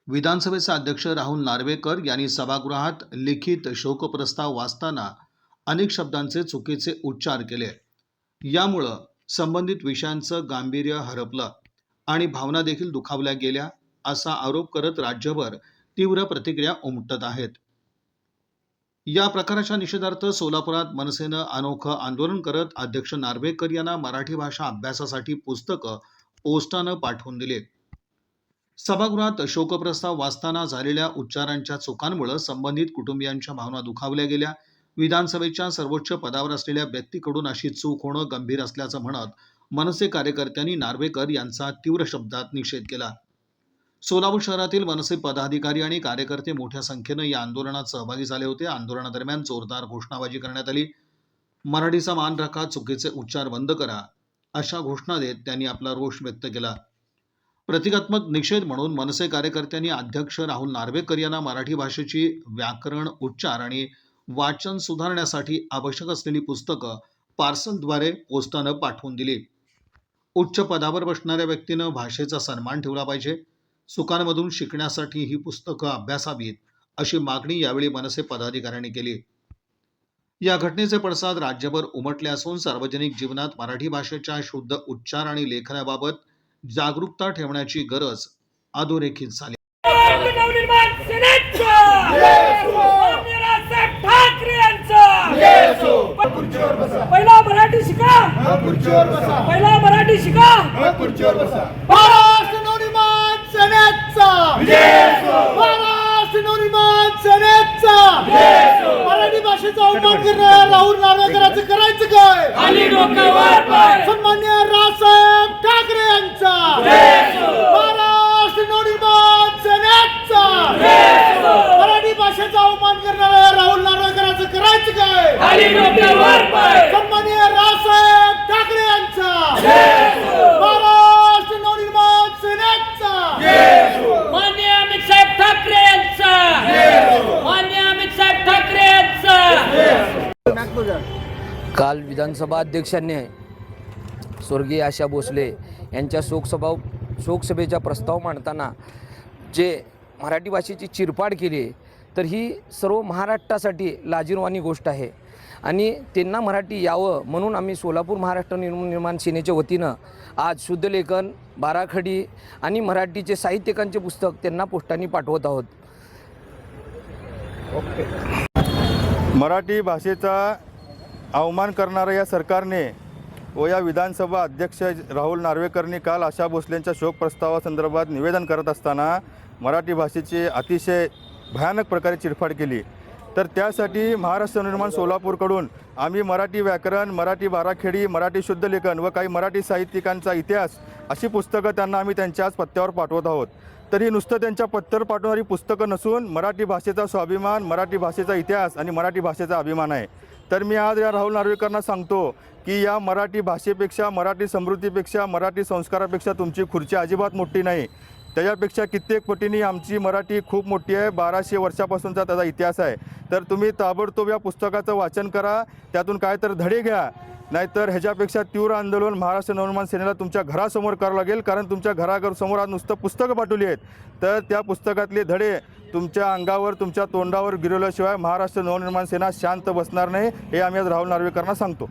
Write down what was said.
विधानसभेचे अध्यक्ष राहुल नार्वेकर यांनी सभागृहात लिखित शोकप्रस्ताव वाचताना अनेक शब्दांचे चुकीचे उच्चार केले। यामुळं संबंधित विषयांचं गांभीर्य हरपलं आणि भावना देखील दुखावल्या गेल्या, असा आरोप करत राज्यभर तीव्र प्रतिक्रिया उमटत आहेत। या प्रकाराच्या निषेधार्थ सोलापुरात मनसेनं अनोखं आंदोलन करत अध्यक्ष नार्वेकर यांना मराठी भाषा अभ्यासासाठी पुस्तकं पोस्टानं पाठवून दिली। सभागृहात शोकप्रस्ताव वाचताना झालेल्या उच्चारांच्या चुकांमुळे संबंधित कुटुंबियांच्या भावना दुखावल्या गेल्या। विधानसभेच्या सर्वोच्च पदावर असलेल्या व्यक्तीकडून अशी चूक होणं गंभीर असल्याचं म्हणत मनसे कार्यकर्त्यांनी नार्वेकर यांचा तीव्र शब्दात निषेध केला। सोलापूर शहरातील मनसे पदाधिकारी आणि कार्यकर्ते मोठ्या संख्येनं या आंदोलनात सहभागी झाले होते। आंदोलनादरम्यान जोरदार घोषणाबाजी करण्यात आली। मराठीचा मान राखा, चुकीचे उच्चार बंद करा, अशा घोषणा देत त्यांनी आपला रोष व्यक्त केला। प्रतिकात्मक निषेध म्हणून मनसे कार्यकर्त्यांनी अध्यक्ष राहुल नार्वेकर यांना मराठी भाषेची व्याकरण, उच्चार आणि वाचन सुधारण्यासाठी आवश्यक असलेली पुस्तकं पार्सलद्वारे पोस्टानं पाठवून दिली। उच्च पदावर बसणाऱ्या व्यक्तीनं भाषेचा सन्मान ठेवला पाहिजे। चुकांमधून शिकण्यासाठी ही पुस्तकं अभ्यासावीत, अशी मागणी यावेळी मनसे पदाधिकाऱ्यांनी केली। या घटनेचे पडसाद राज्यभर उमटले असून सार्वजनिक जीवनात मराठी भाषेच्या शुद्ध उच्चार आणि लेखनाबाबत जागरूकता ठेवण्याची गरज अधोरेखित झाली। पहिला मराठी शिका, पहिला मराठी शिका, महाराष्ट्र नवनिर्माण सेनेचा, महाराष्ट्र नवनिर्माण सेनेचा, मराठी भाषेचा अवमान करणाऱ्या राहुल नार्वेकरांचं करायचं काय? सन्माननीय रावसाहेब ठाकरे यांचा, महाराष्ट्र नवनिर्माण सेनेचा, मराठी भाषेचा अवमान करणाऱ्या राहुल नार्वेकरांचं करायचं काय? सन्माननीय रावसाहेब ठाकरे यांचा, महाराष्ट्र नवनिर्माण सेनेचा, माननीय अमित साहेब ठाकरे यांचा, माननीय अमित साहेब ठाकरे यांचा। काल विधानसभा अध्यक्षांनी स्वर्गीय आशा भोसले यांच्या शोकसभेचा प्रस्ताव मांडताना जे मराठी भाषेची चिरफाड केली, तर ही सर्व महाराष्ट्रासाठी लाजिरवाणी गोष्ट आहे आणि त्यांना मराठी यावं म्हणून आम्ही सोलापूर महाराष्ट्र निर्माण सेनेच्या वतीनं आज शुद्धलेखन, बाराखडी आणि मराठीचे साहित्यिकांचे पुस्तक त्यांना पोस्टाने पाठवत आहोत। मराठी भाषेचा अवमान करणाऱ्या या सरकारने व या विधानसभा अध्यक्ष राहुल नार्वेकरनी काल आशा भोसलेंच्या शोक प्रस्तावासंदर्भात निवेदन करत असताना मराठी भाषेची अतिशय भयानक प्रकारे चिरफाड केली। तर त्यासाठी महाराष्ट्र निर्माण सोलापूरकडून आम्ही मराठी व्याकरण, मराठी बाराखडी, मराठी शुद्ध लेखन व काही मराठी साहित्यिकांचा इतिहास अशी पुस्तकं त्यांना आम्ही त्यांच्या आज पत्त्यावर पाठवत आहोत। तर ही नुसतं त्यांच्या पत्त्यावर पाठवणारी पुस्तकं नसून मराठी भाषेचा स्वाभिमान, मराठी भाषेचा इतिहास आणि मराठी भाषेचा अभिमान आहे। तर मी आज या राहुल नार्वेकरांना सांगतो की या मराठी भाषेपेक्षा, मराठी समृद्धीपेक्षा, मराठी संस्कारापेक्षा तुमची खुर्ची अजिबात मोठी नाही। त्याच्यापेक्षा कित्येक पटीने आमची मराठी खूप मोठी आहे। 1200 वर्षापासूनचा त्याचा इतिहास आहे। तर तुम्ही ताबडतोब या पुस्तकाचं वाचन करा, त्यातून काय तर धडे घ्या, नाहीतर ह्याच्यापेक्षा तीव्र आंदोलन महाराष्ट्र नवनिर्माण सेनेला तुमच्या घरासमोर करावं लागेल। कारण तुमच्या घरासमोर आज नुसतं पुस्तकं पाठवली आहेत, तर त्या पुस्तकातले धडे तुमच्या अंगावर, तुमच्या तोंडावर गिरवल्याशिवाय महाराष्ट्र नवनिर्माण सेना शांत बसणार नाही, हे आम्ही आज राहुल नार्वेकरांना सांगतो।